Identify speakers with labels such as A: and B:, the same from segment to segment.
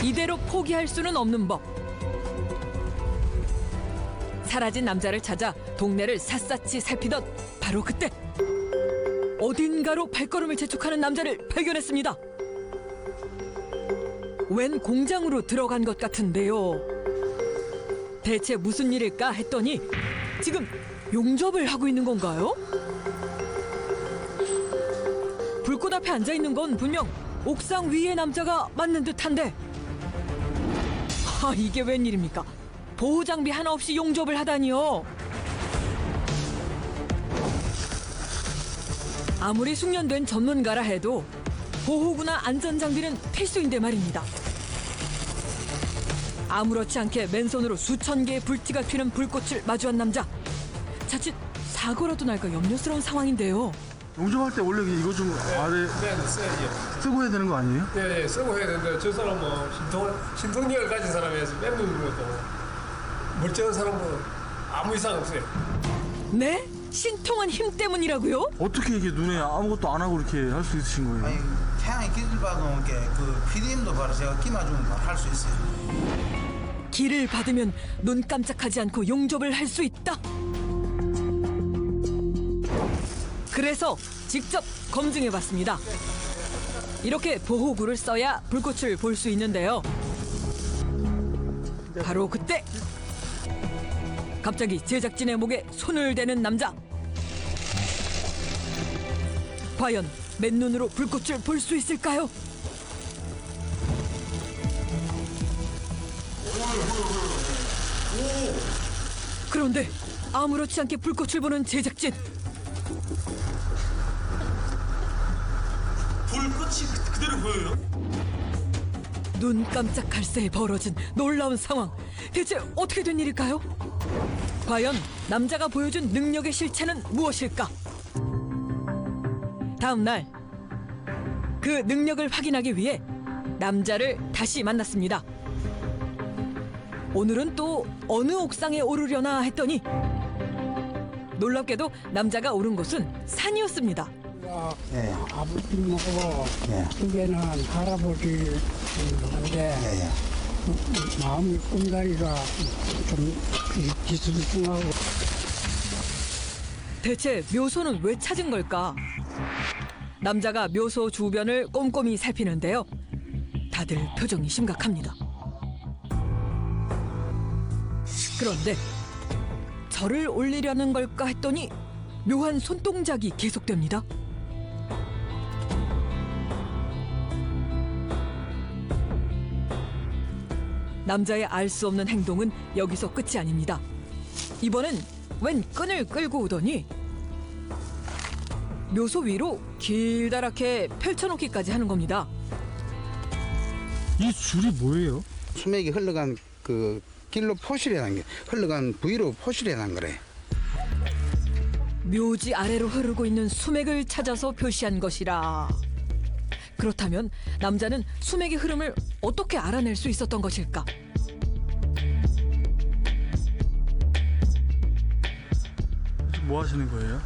A: 이대로 포기할 수는 없는 법. 사라진 남자를 찾아 동네를 샅샅이 살피던 바로 그때 어딘가로 발걸음을 재촉하는 남자를 발견했습니다. 웬 공장으로 들어간 것 같은데요. 대체 무슨 일일까 했더니 지금 용접을 하고 있는 건가요? 불꽃 앞에 앉아 있는 건 분명 옥상 위의 남자가 맞는 듯한데, 이게 웬일입니까? 보호 장비 하나 없이 용접을 하다니요. 아무리 숙련된 전문가라 해도 보호구나 안전 장비는 필수인데 말입니다. 아무렇지 않게 맨손으로 수천 개의 불티가 튀는 불꽃을 마주한 남자. 자칫 사고라도 날까 염려스러운 상황인데요.
B: 용접할 때 원래 이거 좀 아래
C: 네, 써야죠.
B: 쓰고 해야 되는 거 아니에요?
C: 네, 쓰고 해야 되는데 저 사람 뭐 신통력을 가진 사람이어서 뺑뺑이는 것도 멀쩡한 사람은 아무 이상 없어요.
A: 네? 신통한 힘 때문이라고요?
B: 어떻게 이게 눈에 아무것도 안 하고 이렇게 할 수 있으신 거예요?
D: 아니 태양의 기술 받은 게그 PDM도 바로 제가 끼 맞으면 바로 할 수 있어요.
A: 기를 받으면 눈 깜짝하지 않고 용접을 할 수 있다. 그래서 직접 검증해봤습니다. 이렇게 보호구를 써야 불꽃을 볼 수 있는데요. 바로 그때 갑자기 제작진의 목에 손을 대는 남자. 과연 맨눈으로 불꽃을 볼 수 있을까요? 그런데 아무렇지 않게 불꽃을 보는 제작진.
B: 불꽃이 그대로 보여요?
A: 눈 깜짝할 새에 벌어진 놀라운 상황. 대체 어떻게 된 일일까요? 과연 남자가 보여준 능력의 실체는 무엇일까? 다음 날 그 능력을 확인하기 위해 남자를 다시 만났습니다. 오늘은 또 어느 옥상에 오르려나 했더니 놀랍게도 남자가 오른 곳은 산이었습니다.
D: 예.
E: 아버님하고
D: 예.
E: 두개는 할아버지인데
D: 예, 예.
E: 마음이 꿈다리가 좀 뒤숭숭하고.
A: 대체 묘소는 왜 찾은 걸까? 남자가 묘소 주변을 꼼꼼히 살피는데요. 다들 표정이 심각합니다. 그런데 절을 올리려는 걸까 했더니 묘한 손동작이 계속됩니다. 남자의 알 수 없는 행동은 여기서 끝이 아닙니다. 이번엔 웬 끈을 끌고 오더니 묘소 위로 길다랗게 펼쳐놓기까지 하는 겁니다.
B: 이 줄이 뭐예요?
D: 수맥이 흘러간 그 길로 포실해 난 게 흘러간 부위로 포실해 난 거래.
A: 묘지 아래로 흐르고 있는 수맥을 찾아서 표시한 것이라. 그렇다면 남자는 수맥의 흐름을 어떻게 알아낼 수 있었던 것일까?
B: 뭐 하시는 거예요?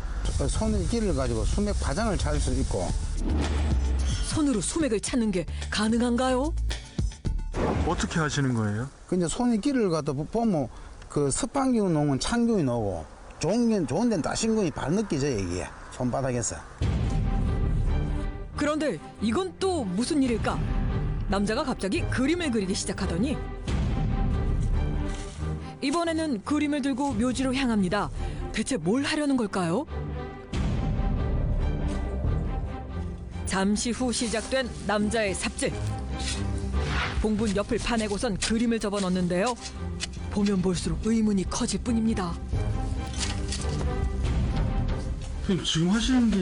D: 손의 길을 가지고 수맥 파장을 찾을 수 있고.
A: 손으로 수맥을 찾는 게 가능한가요?
B: 어떻게 하시는 거예요?
D: 그 이제 손의 길을 갖다 보면 그 습한 기운 놓으면 찬 기운이 나오고 좋은 데는 따신 기운이 바로 느껴져요 이게 손바닥에서.
A: 그런데 이건 또 무슨 일일까? 남자가 갑자기 그림을 그리기 시작하더니 이번에는 그림을 들고 묘지로 향합니다. 대체 뭘 하려는 걸까요? 잠시 후 시작된 남자의 삽질. 봉분 옆을 파내고선 그림을 접어 넣는데요. 보면 볼수록 의문이 커질 뿐입니다.
B: 선생님 지금 하시는 게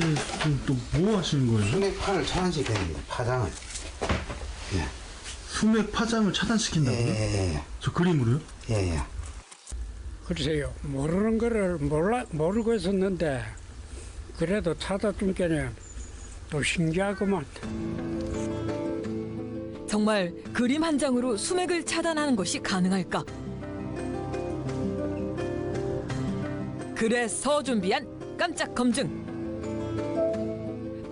B: 또 뭐 하시는 거예요?
D: 수맥 판을 차단시켜야 됩니다. 파장을. 예.
B: 수맥 파장을 차단시킨다고요?
D: 예.
B: 저 그림으로요?
D: 예.
E: 글쎄요, 모르는 거를 모르고 있었는데 그래도 찾아준 게는 또 신기하구만.
A: 정말 그림 한 장으로 수맥을 차단하는 것이 가능할까? 그래서 준비한 깜짝 검증.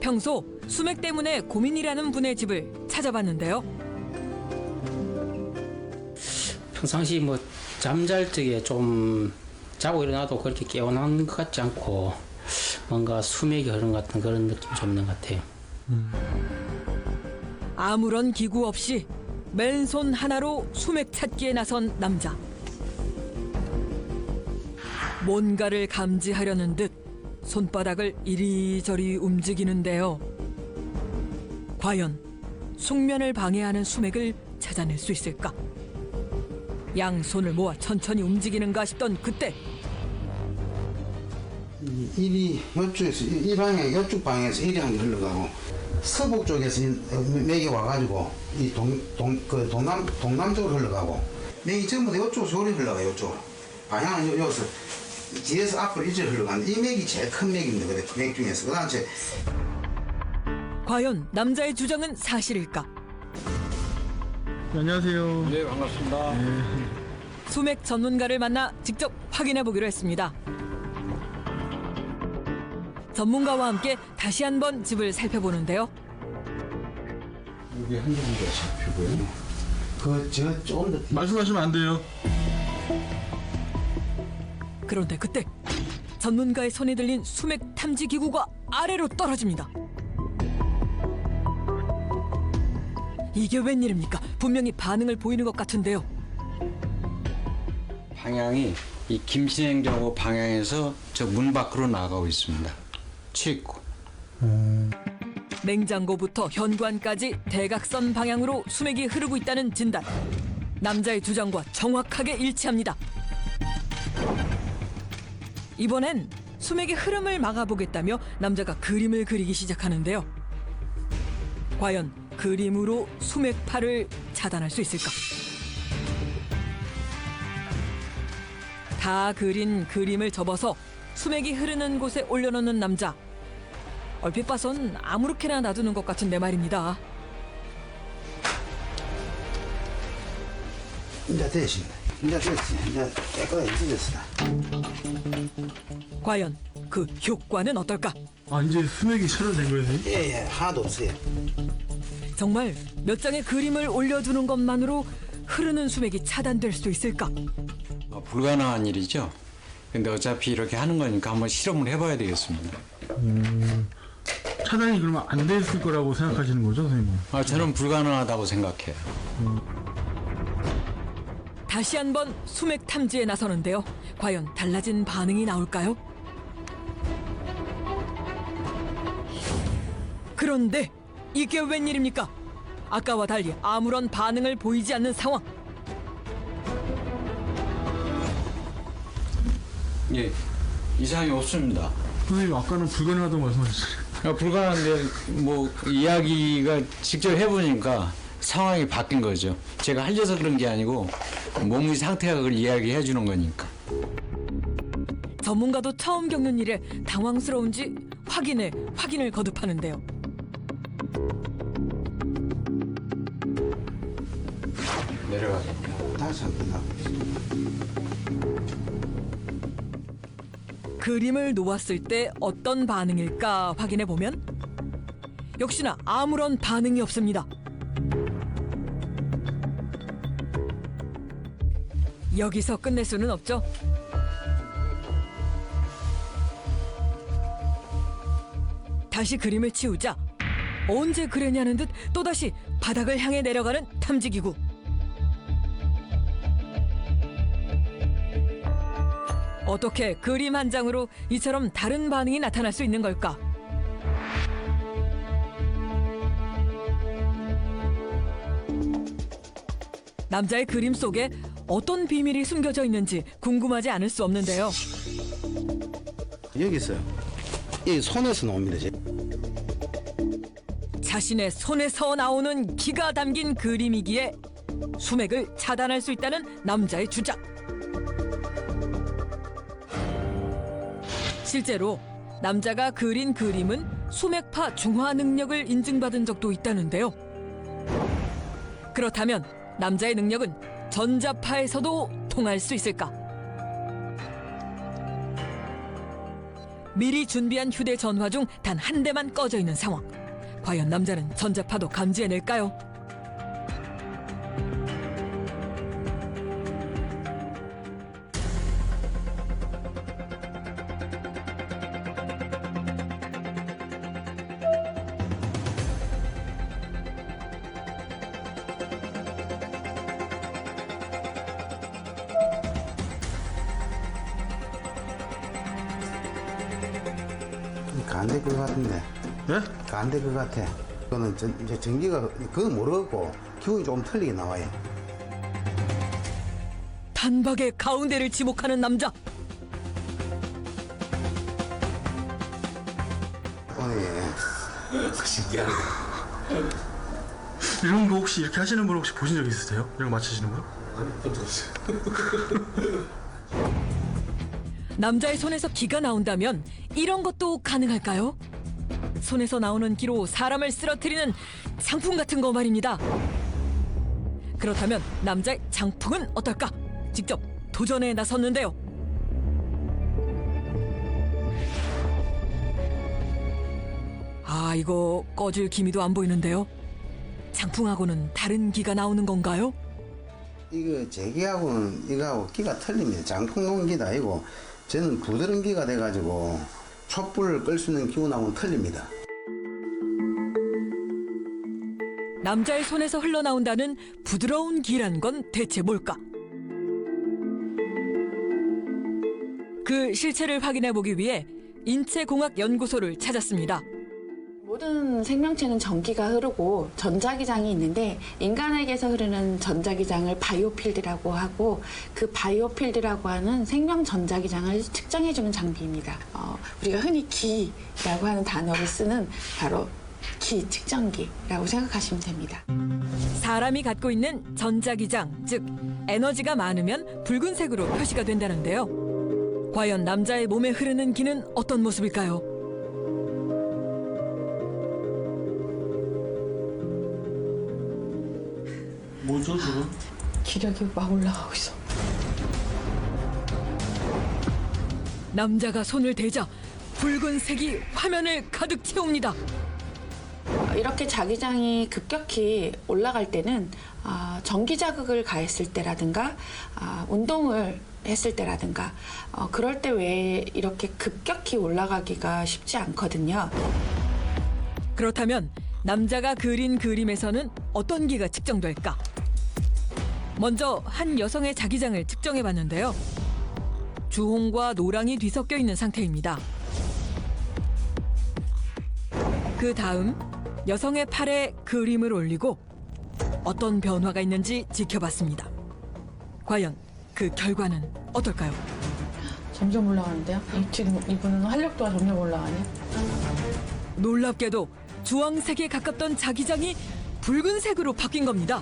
A: 평소 수맥 때문에 고민이라는 분의 집을 찾아봤는데요.
F: 평상시 뭐 잠잘 적에 좀 자고 일어나도 그렇게 개운한 것 같지 않고 뭔가 수맥이 흐른 것 같은 그런 느낌이 좀 있는 것 같아요.
A: 아무런 기구 없이 맨손 하나로 수맥 찾기에 나선 남자. 뭔가를 감지하려는 듯 손바닥을 이리저리 움직이는데요. 과연 숙면을 방해하는 수맥을 찾아낼 수 있을까? 양손을 모아 천천히 움직이는가 싶던 그때
D: 일이 이쪽에서 이 방향 이쪽 방향에서 일이 한 개 흘러가고 서북 쪽에서 맥이 와가지고 이 동남쪽으로 흘러가고 맥이 전부 다 이쪽으로 소리 흘러가요. 이쪽으로 방향은 여기서 뒤에서 앞으로 이쪽으로 흘러가는데 이 맥이 제일 큰 맥입니다. 그래 맥 중에서 그다음 제
A: 과연 남자의 주장은 사실일까?
B: 안녕하세요.
C: 네, 반갑습니다.
A: 수맥 전문가를 만나 직접 확인해 보기로 했습니다. 전문가와 함께 다시 한번 집을 살펴보는데요.
D: 여기 한 군데 잡히고요. 그저 조금 더
B: 말씀하시면 안 돼요.
A: 그런데 그때 전문가의 손에 들린 수맥 탐지 기구가 아래로 떨어집니다. 이게 웬일입니까? 분명히 반응을 보이는 것 같은데요.
G: 방향이 이 김신행저고 방향에서 저 문 밖으로 나가고 있습니다. 치고.
A: 냉장고부터 현관까지 대각선 방향으로 수맥이 흐르고 있다는 진단. 남자의 주장과 정확하게 일치합니다. 이번엔 수맥의 흐름을 막아보겠다며 남자가 그림을 그리기 시작하는데요. 과연 그림으로 수맥파를 차단할 수 있을까? 다 그린 그림을 접어서 수맥이 흐르는 곳에 올려놓는 남자. 얼핏 봐선 아무렇게나 놔두는 것 같은데 말입니다.
D: 이제 됐습니다. 이제 됐어요. 이제 깨끗하게 찢었어요.
A: 과연 그 효과는 어떨까?
B: 아 이제 수맥이 차단된 거예요, 선생님?
D: 예예 하나도 없어요.
A: 정말 몇 장의 그림을 올려두는 것만으로 흐르는 수맥이 차단될 수 있을까?
G: 불가능한 일이죠. 근데 어차피 이렇게 하는 거니까 한번 실험을 해봐야 되겠습니다.
B: 차단이 그러면 안 됐을 거라고 생각하시는 거죠, 선생님?
G: 저는 불가능하다고 생각해요.
A: 다시 한번 수맥 탐지에 나서는데요. 과연 달라진 반응이 나올까요? 그런데 이게 웬일입니까? 아까와 달리 아무런 반응을 보이지 않는 상황.
G: 예, 이상이 없습니다.
B: 선생님 아까는 불가능하다고 말씀하셨어요.
G: 불가능한데 뭐 이야기가 직접 해보니까 상황이 바뀐 거죠. 제가 하려서 그런 게 아니고 몸의 상태가 그걸 이야기해 주는 거니까.
A: 전문가도 처음 겪는 일에 당황스러운지 확인을 거듭하는데요.
G: 내려가겠습니다.
D: 다시 한번 나.
A: 그림을 놓았을 때 어떤 반응일까 확인해 보면 역시나 아무런 반응이 없습니다. 여기서 끝낼 수는 없죠. 다시 그림을 치우자 언제 그랬냐는 듯 또다시 바닥을 향해 내려가는 탐지기구. 어떻게 그림 한 장으로 이처럼 다른 반응이 나타날 수 있는 걸까? 남자의 그림 속에 어떤 비밀이 숨겨져 있는지 궁금하지 않을 수 없는데요.
D: 여기서 이 손에서 나옵니다.
A: 자신의 손에서 나오는 기가 담긴 그림이기에 수맥을 차단할 수 있다는 남자의 주장. 실제로 남자가 그린 그림은 수맥파 중화 능력을 인증받은 적도 있다는데요. 그렇다면 남자의 능력은 전자파에서도 통할 수 있을까? 미리 준비한 휴대전화 중 단 한 대만 꺼져 있는 상황. 과연 남자는 전자파도 감지해낼까요?
D: 안 될 것 같은데.
B: 예?
D: 안 될 것 같아. 그거는 이제 전기가 그건 모르겠고 기운이 좀 틀리게 나와요.
A: 단박에 가운데를 지목하는 남자.
D: 신기하네.
B: 이런 거 혹시 이렇게 하시는 분 혹시 보신 적 있으세요? 이런 거 맞히시는 거?
A: 남자의 손에서 기가 나온다면 이런 것도 가능할까요? 손에서 나오는 기로 사람을 쓰러뜨리는 장풍 같은 거 말입니다. 그렇다면 남자의 장풍은 어떨까? 직접 도전에 나섰는데요. 아, 이거 꺼질 기미도 안 보이는데요. 장풍하고는 다른 기가 나오는 건가요?
D: 이거 제 기하고는 이거하고 기가 틀립니다. 장풍 놓은 기도 아니고 저는 부드러운 기가 돼가지고 촛불을 끌 수 있는 기운하고는 틀립니다.
A: 남자의 손에서 흘러나온다는 부드러운 기란 건 대체 뭘까? 그 실체를 확인해 보기 위해 인체공학연구소를 찾았습니다.
H: 모든 생명체는 전기가 흐르고 전자기장이 있는데 인간에게서 흐르는 전자기장을 바이오필드라고 하고 그 바이오필드라고 하는 생명 전자기장을 측정해주는 장비입니다. 우리가 흔히 기라고 하는 단어를 쓰는 바로 기 측정기라고 생각하시면 됩니다.
A: 사람이 갖고 있는 전자기장, 즉 에너지가 많으면 붉은색으로 표시가 된다는데요. 과연 남자의 몸에 흐르는 기는 어떤 모습일까요?
B: 뭐죠 지금?
H: 기력이 막 올라가고 있어.
A: 남자가 손을 대자 붉은색이 화면을 가득 채웁니다.
H: 이렇게 자기장이 급격히 올라갈 때는 전기 자극을 가했을 때라든가 운동을 했을 때라든가 그럴 때 왜 이렇게 급격히 올라가기가 쉽지 않거든요.
A: 그렇다면 남자가 그린 그림에서는 어떤 기가 측정될까? 먼저 한 여성의 자기장을 측정해 봤는데요. 주홍과 노랑이 뒤섞여 있는 상태입니다. 그 다음 여성의 팔에 그림을 올리고 어떤 변화가 있는지 지켜봤습니다. 과연 그 결과는 어떨까요?
H: 점점 올라가는데요? 지금 이분은 활력도가 점점 올라가네요.
A: 놀랍게도 주황색에 가깝던 자기장이 붉은색으로 바뀐 겁니다.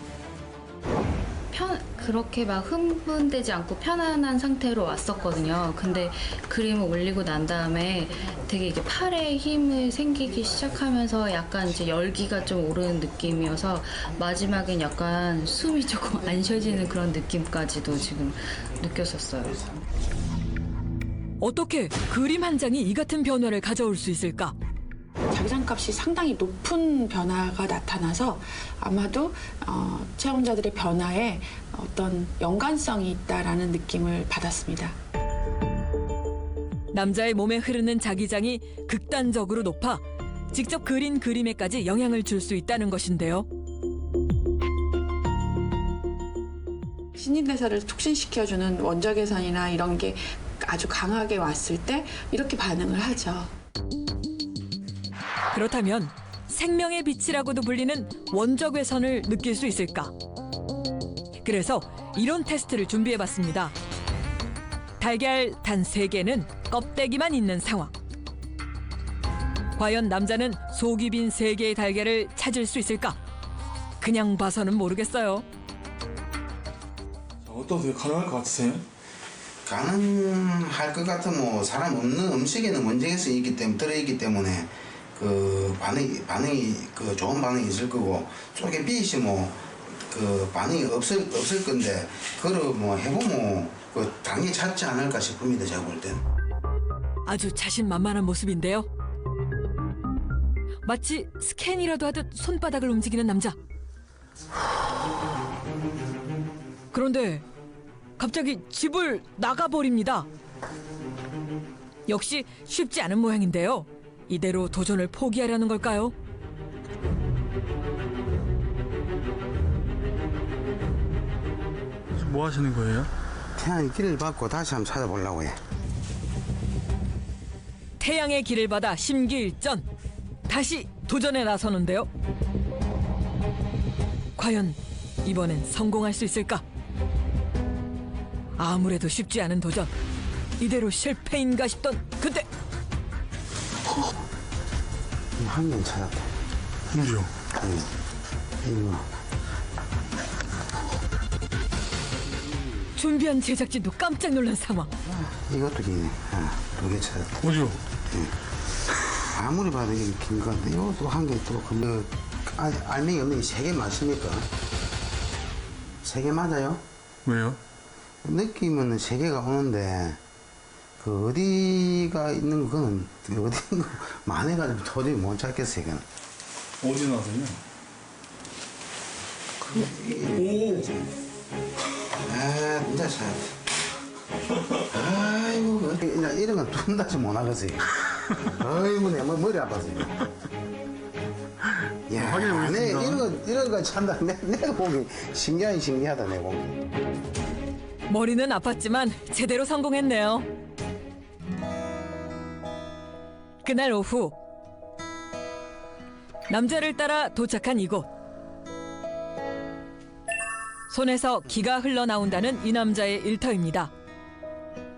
I: 그렇게 막 흥분되지 않고 편안한 상태로 왔었거든요. 근데 그림을 올리고 난 다음에 되게 이제 팔에 힘이 생기기 시작하면서 약간 이제 열기가 좀 오르는 느낌이어서 마지막엔 약간 숨이 조금 안 쉬어지는 그런 느낌까지도 지금 느꼈었어요.
A: 어떻게 그림 한 장이 이 같은 변화를 가져올 수 있을까?
H: 자기장값이 상당히 높은 변화가 나타나서 아마도 체험자들의 변화에 어떤 연관성이 있다라는 느낌을 받았습니다.
A: 남자의 몸에 흐르는 자기장이 극단적으로 높아 직접 그린 그림에까지 영향을 줄 수 있다는 것인데요.
H: 신진대사를 촉진시켜주는 원적외선이나 이런 게 아주 강하게 왔을 때 이렇게 반응을 하죠.
A: 그렇다면 생명의 빛이라고도 불리는 원적외선을 느낄 수 있을까? 그래서 이런 테스트를 준비해봤습니다. 달걀 단 3개는 껍데기만 있는 상황. 과연 남자는 속이 빈 3개의 달걀을 찾을 수 있을까? 그냥 봐서는 모르겠어요.
B: 어떠세요? 가능할 것 같으세요?
D: 가능할 것 같은 뭐 사람 없는 음식에는 원적외선이 있기 때문에 들어있기 때문에 그 반응이 그 좋은 반응이 있을 거고 속에 빛이 뭐 그 반응이 없을 건데 그걸 뭐 해보면 그 당연히 찾지 않을까 싶습니다. 제가 볼 때는.
A: 아주 자신만만한 모습인데요. 마치 스캔이라도 하듯 손바닥을 움직이는 남자. 그런데 갑자기 집을 나가버립니다. 역시 쉽지 않은 모양인데요. 이대로 도전을 포기하려는 걸까요?
B: 지금 뭐 하시는 거예요?
D: 태양의 길을 받고 다시 한번 찾아보려고 해.
A: 태양의 길을 받아 심기일전 다시 도전에 나서는데요. 과연 이번엔 성공할 수 있을까? 아무래도 쉽지 않은 도전. 이대로 실패인가 싶던 그때
D: 한 명 찾았다.
B: 누구요?
D: 이거.
A: 준비한 제작진도 깜짝 놀란 상황.
D: 이것도 기네. 두 개 찾았다.
B: 어디요?
D: 아무리 봐도 이게 긴 건데 이것도 한 개 또 그 알맹이 없는 게 3개 맞습니까? 3개 맞아요?
B: 왜요?
D: 느낌은 3개가 오는데 그 어디가 있는 거는 어디 많아가지고 도저히 못 찾겠어요. 이거는.
B: 어디 나서요?
D: 진짜 잘. 아이고 이런 건 둔다지 못 하겠어요. 아이고 내 머리 아파서요. 야,
B: 확인해 보겠습니다.
D: 이런 거 찬다. 내가 보기 신기하다 내 보기.
A: 머리는 아팠지만 제대로 성공했네요. 그날 오후 남자를 따라 도착한 이곳. 손에서 기가 흘러나온다는 이 남자의 일터입니다.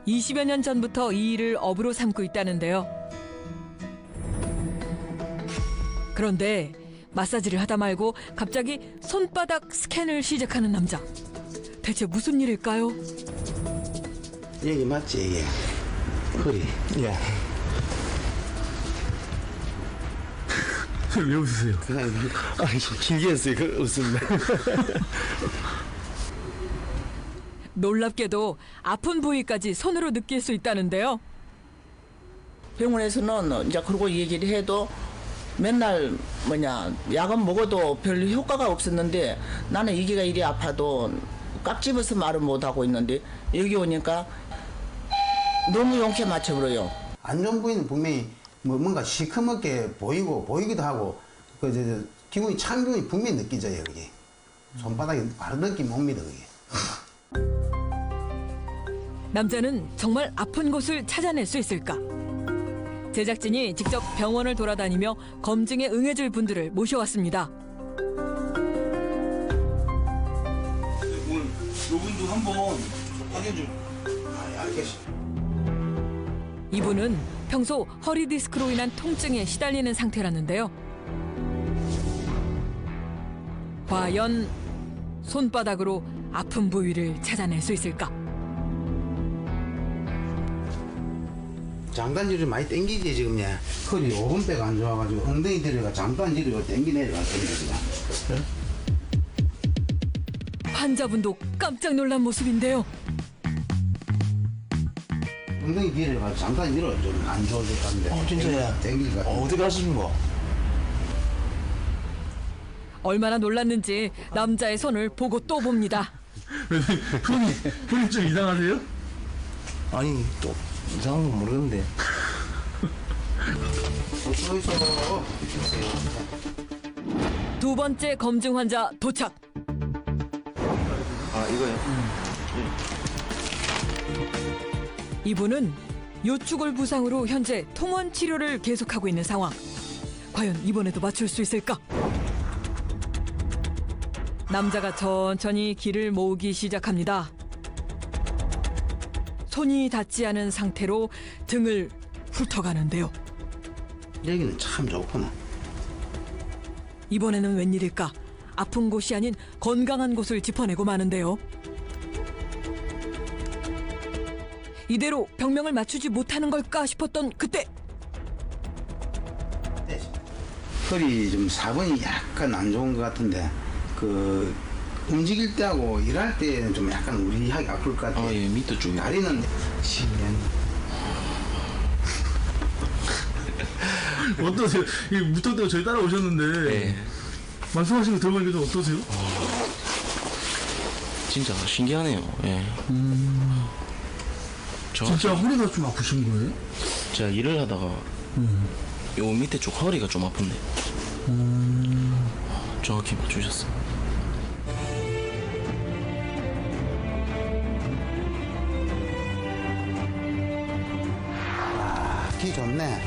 A: 20여 년 전부터 이 일을 업으로 삼고 있다는데요. 그런데 마사지를 하다 말고 갑자기 손바닥 스캔을 시작하는 남자. 대체 무슨 일일까요?
D: 여기 맞지 이게? 허리.
B: 예. 왜 웃으세요?
D: 그냥
B: 신기했어요. 그 웃습니다.
A: 놀랍게도 아픈 부위까지 손으로 느낄 수 있다는데요.
J: 병원에서는 이제 그러고 얘기를 해도 맨날 약은 먹어도 별 효과가 없었는데 나는 이게가 이리 아파도 꽉 집어서 말을 못하고 있는데 여기 오니까 너무 용케 맞춰버려요.
D: 안 좋은 부위는 분명히 뭔가 시커멓게 보이기도 하고 기분이 찬 기분이 분명히 느껴져요. 여기 손바닥에 바로 느낌 옵니다. 그게.
A: 남자는 정말 아픈 곳을 찾아낼 수 있을까? 제작진이 직접 병원을 돌아다니며 검증에 응해줄 분들을 모셔왔습니다.
B: 오늘 요분도 한번 확인 좀.
D: 알겠습니다.
A: 이분은 평소 허리 디스크로 인한 통증에 시달리는 상태라는데요. 과연 손바닥으로 아픈 부위를 찾아낼 수 있을까?
D: 장단지를 많이 땡기지 지금 야. 허리 오른배가 안 좋아가지고 엉덩이 들어가 장단지를 땡기 내려갔습니다. 지금.
A: 환자분도 깜짝 놀란 모습인데요.
D: 엉덩이 뒤를 가서 장단지 밀어 좀 안 좋아졌다는데.
B: 진짜야?
D: 땡기가.
B: 어디 가시는 거?
A: 얼마나 놀랐는지 남자의 손을 보고 또 봅니다.
B: 손이 좀 이상하세요?
K: 아니 또 이상한 건 모르는데.
D: 서 있어.
A: 두 번째 검증 환자 도착.
K: 아 이거요?
A: 이분은 요축을 부상으로 현재 통원 치료를 계속하고 있는 상황. 과연 이번에도 맞출 수 있을까? 남자가 천천히 기를 모으기 시작합니다. 손이 닿지 않은 상태로 등을 훑어가는데요.
D: 여기는 참 좋구나.
A: 이번에는 웬일일까? 아픈 곳이 아닌 건강한 곳을 짚어내고 마는데요. 이대로 병명을 맞추지 못하는 걸까 싶었던 그때
D: 허리 좀 4번이 약간 안 좋은 것 같은데 움직일 때하고 일할 때는 좀 약간 우리하게 아플 것 같아요.
K: 예, 밑에 쪽에.
D: 다리는 10년.
B: 어떠세요? 이 무턱대고 저희 따라오셨는데
K: 네.
B: 말씀하신 거 들어보니까 좀 어떠세요?
K: 진짜 신기하네요. 예.
B: 진짜 허리가 좀 아프신 거예요?
K: 제가 일을 하다가 요 밑에 쪽 허리가 좀 아픈데 정확히 맞추셨어요.
D: 좋네.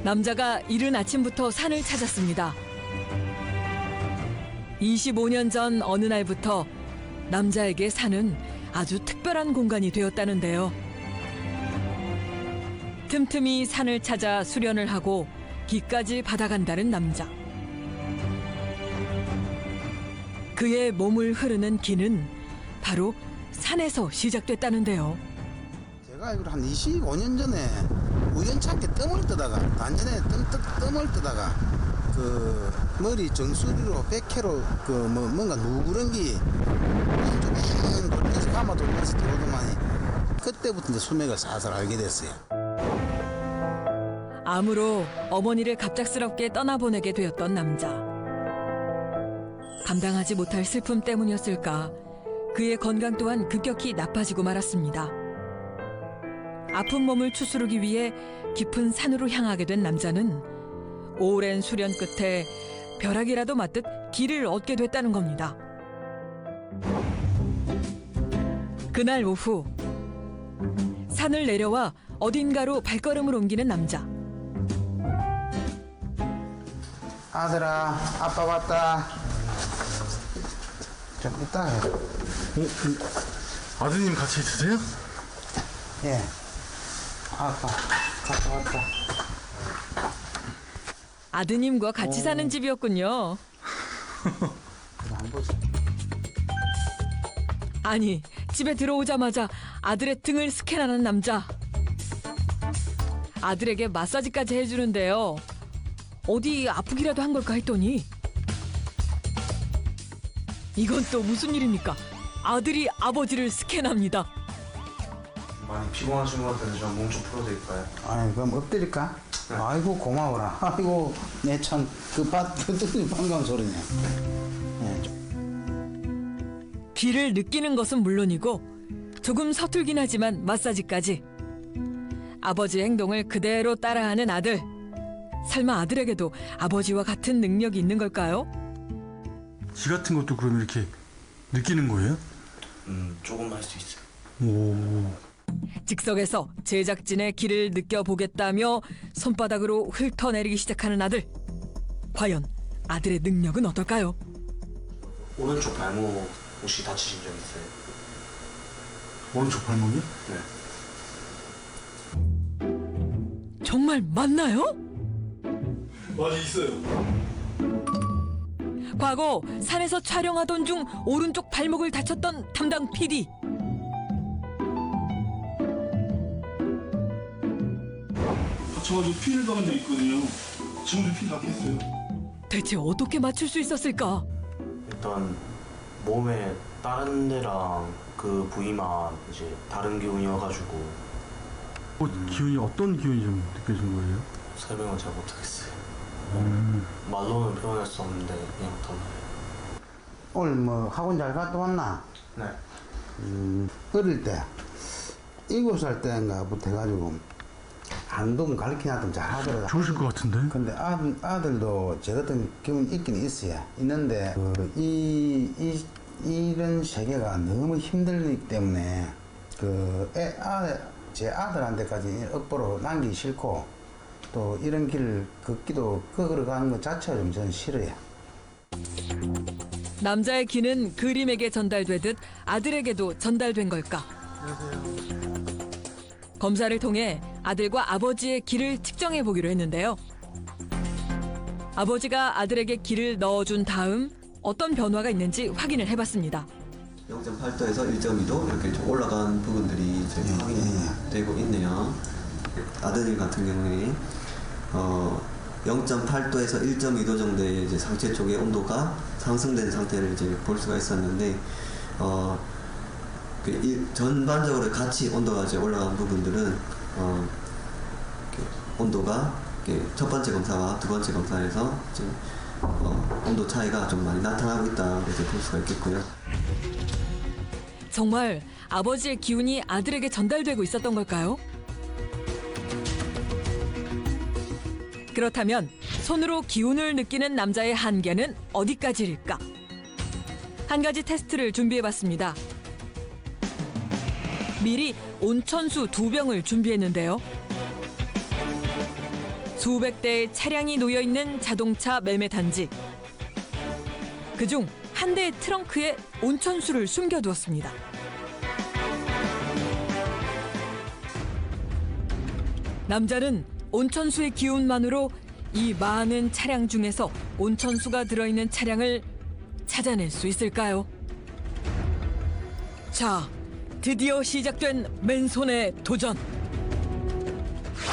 A: 남자가 이른 아침부터 산을 찾았습니다. 25년 전 어느 날부터 남자에게 산은 아주 특별한 공간이 되었다는데요. 틈틈이 산을 찾아 수련을 하고 기까지 받아간다는 남자. 그의 몸을 흐르는 기는 바로 산에서 시작됐다는데요.
D: 제가 알기로 한 25년 전에 우연찮게 뜸을 뜨다가 단전에 뜸을 뜨다가 그 머리 정수리로 백회로 그 뭔가 누구런기 쭉 돌면서 감아 돌면서 들어오더만이 그때부터 이제 수맥을 살살 알게 됐어요.
A: 암으로 어머니를 갑작스럽게 떠나보내게 되었던 남자. 감당하지 못할 슬픔 때문이었을까 그의 건강 또한 급격히 나빠지고 말았습니다. 아픈 몸을 추스르기 위해 깊은 산으로 향하게 된 남자는 오랜 수련 끝에 벼락이라도 맞듯 길을 얻게 됐다는 겁니다. 그날 오후 산을 내려와 어딘가로 발걸음을 옮기는 남자.
D: 아들아, 아빠 왔다. 좀 이따 해.
B: 아드님 같이 있으세요?
D: 예. 아빠, 갔다 왔다.
A: 아드님과 같이 사는 집이었군요.
D: 안 보지.
A: 아니, 집에 들어오자마자 아들의 등을 스캔하는 남자. 아들에게 마사지까지 해주는데요. 어디 아프기라도 한 걸까 했더니 이건 또 무슨 일입니까? 아들이 아버지를 스캔합니다.
L: 많이 피곤하신 것 같아서 제가 몸 좀 풀어드릴까요?
D: 아이, 그럼 엎드릴까? 아이고, 고마워라. 아이고, 내 참, 뜻이 반가운 소리네. 예.
A: 기를 느끼는 것은 물론이고 조금 서툴긴 하지만 마사지까지. 아버지의 행동을 그대로 따라하는 아들. 설마 아들에게도 아버지와 같은 능력이 있는 걸까요?
B: 기 같은 것도 그럼 이렇게 느끼는 거예요?
L: 조금 할 수 있어요.
B: 오.
A: 즉석에서 제작진의 기를 느껴보겠다며 손바닥으로 훑어내리기 시작하는 아들. 과연 아들의 능력은 어떨까요?
L: 오른쪽 발목 혹시 다치신 적 있어요?
B: 오른쪽 발목이?
L: 네.
A: 정말 맞나요?
B: 맞아, 있어요.
A: 과거 산에서 촬영하던 중 오른쪽 발목을 다쳤던 담당 PD.
B: 다쳐가지고 피를 박은 적 있거든요. 지금도 피 닦였어요.
A: 대체 어떻게 맞출 수 있었을까?
L: 일단 몸에 다른 데랑 그 부위만 이제 다른 기운이어가지고
B: 기운이 어떤 기운이 좀 느껴진 거예요?
L: 설명을 잘 못하겠어요. 말로는 표현할 수 없는데 그냥 달라요.
D: 오늘 뭐 학원 잘 갔다 왔나?
L: 네.
D: 어릴 때 7살 때인가부터 해가지고 한동 가르치나도 잘 하더라고요.
B: 좋으실 것 같은데?
D: 근데 아들도 제 같은 기운이 있긴 있어요. 있는데 이런 세계가 너무 힘들기 때문에 제 아들한테까지 억보로 남기기 싫고 또 이런 길을 걸어가는 것 자체가 좀 저는 싫어요.
A: 남자의 기는 그림에게 전달되듯 아들에게도 전달된 걸까? 검사를 통해 아들과 아버지의 기를 측정해 보기로 했는데요. 아버지가 아들에게 기를 넣어준 다음 어떤 변화가 있는지 확인을 해봤습니다.
M: 0.8도에서 1.2도 이렇게 좀 올라간 부분들이 이제 확인이 되고 있네요. 아드님 같은 경우에 0.8도에서 1.2도 정도의 이제 상체 쪽의 온도가 상승된 상태를 이제 볼 수가 있었는데 전반적으로 같이 온도가 이제 올라간 부분들은 온도가 첫 번째 검사와 두 번째 검사에서 지금 온도 차이가 좀 많이 나타나고 있다고 이제 볼 수가 있겠고요.
A: 정말 아버지의 기운이 아들에게 전달되고 있었던 걸까요? 그렇다면 손으로 기운을 느끼는 남자의 한계는 어디까지일까? 한 가지 테스트를 준비해봤습니다. 미리 온천수 2병을 준비했는데요. 수백 대의 차량이 놓여 있는 자동차 매매 단지. 그중 한 대의 트렁크에 온천수를 숨겨두었습니다. 남자는 온천수의 기운만으로 이 많은 차량 중에서 온천수가 들어있는 차량을 찾아낼 수 있을까요? 자, 드디어 시작된 맨손의 도전.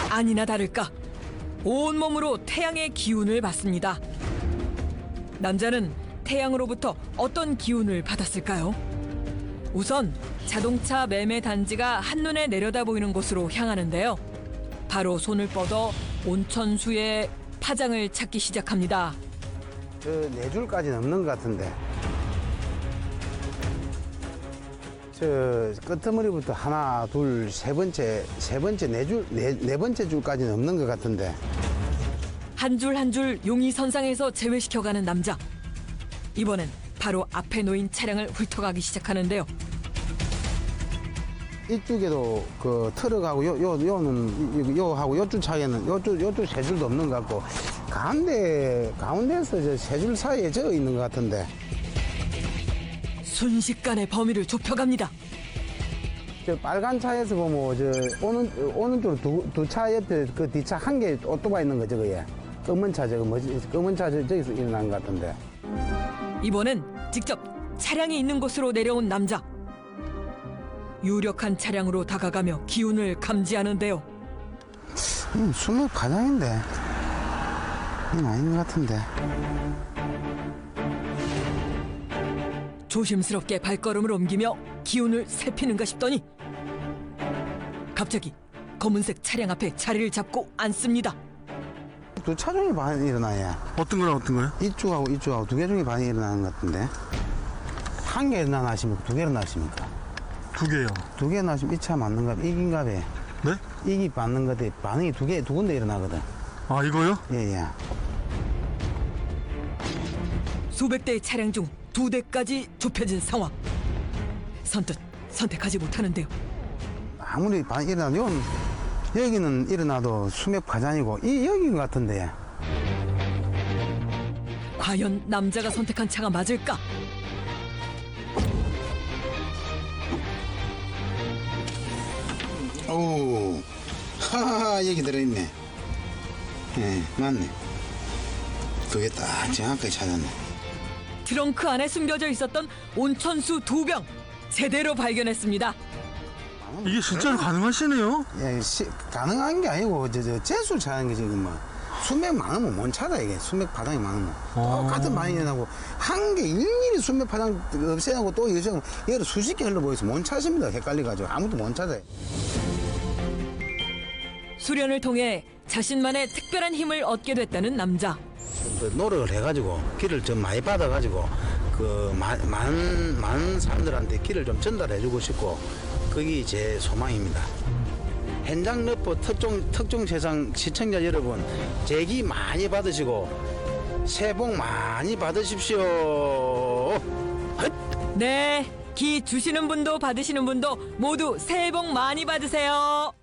A: 아니나 다를까 온몸으로 태양의 기운을 받습니다. 남자는 태양으로부터 어떤 기운을 받았을까요? 우선 자동차 매매 단지가 한눈에 내려다 보이는 곳으로 향하는데요. 바로 손을 뻗어 온천수의 파장을 찾기 시작합니다.
N: 저 4줄까지 넘는 것 같은데. 저 끄트머리부터 하나, 둘, 세 번째, 네 번째 줄까지 넘는 것 같은데.
A: 한 줄 한 줄 용의선상에서 제외시켜가는 남자. 이번엔 바로 앞에 놓인 차량을 훑어가기 시작하는데요.
N: 이쪽에도 그 트럭하고 요는 요하고 요쪽 차에는 요쪽 세 줄도 없는 것 같고 가운데에서 저 세 줄 사이에 저 있는 것 같은데.
A: 순식간에 범위를 좁혀갑니다.
N: 저 빨간 차에서 보면 저 오는 쪽 두 차 옆에 그 뒷차 한 개 오토바이 있는 거 저거에 검은 차 저거 뭐지 검은 차 저기서 일어난 것 같은데.
A: 이번엔 직접 차량이 있는 곳으로 내려온 남자. 유력한 차량으로 다가가며 기운을 감지하는데요.
N: 수맥 과장인데 이건 아닌 것 같은데.
A: 조심스럽게 발걸음을 옮기며 기운을 살피는가 싶더니 갑자기 검은색 차량 앞에 자리를 잡고 앉습니다.
N: 두 차 중에 반이 일어나요.
B: 어떤 거랑 어떤 거요?
N: 이쪽하고 두 개 중에 반이 일어나는 것 같은데. 한 개 일어나나 하십니까? 두 개 일어나 하십니까?
B: 두 개요.
N: 두 개 나시면 이 차 맞는가 봐. 이긴가 봐.
B: 네?
N: 이기 맞는 것 같아. 반응이 두 군데 일어나거든.
B: 아, 이거요?
N: 예.
A: 수백 대의 차량 중 2대까지 좁혀진 상황. 선뜻 선택하지 못하는데요.
N: 아무리 반이 일어나도 여기는 일어나도 수맥 과장이고 여긴 것 같은데.
A: 과연 남자가 선택한 차가 맞을까?
N: 오, 하하하, 여기 들어있네. 예, 맞네. 그게 딱 정확하게 찾았네.
A: 트렁크 안에 숨겨져 있었던 온천수 2병 제대로 발견했습니다.
B: 이게 진짜로 가능하시네요?
N: 예, 가능한 게 아니고 재수를 찾는 게 지금 뭐 수맥 많으면 못 찾아 이게. 수맥 파장이 많으면 똑같은 반응이 일어나고 한 개 일일이 수맥 파장 없애고 또 여기서 여러 수십 개 흘러보여서 못 찾습니다. 헷갈려가지고 아무도 못 찾아요.
A: 수련을 통해 자신만의 특별한 힘을 얻게 됐다는 남자.
N: 노력을 해가지고 길을 좀 많이 받아가지고 그 많은 사람들한테 길을 좀 전달해주고 싶고 그게 제 소망입니다. 현장 러프 특종 세상 시청자 여러분, 재기 많이 받으시고 새해 복 많이 받으십시오.
A: 네, 기 주시는 분도 받으시는 분도 모두 새해 복 많이 받으세요.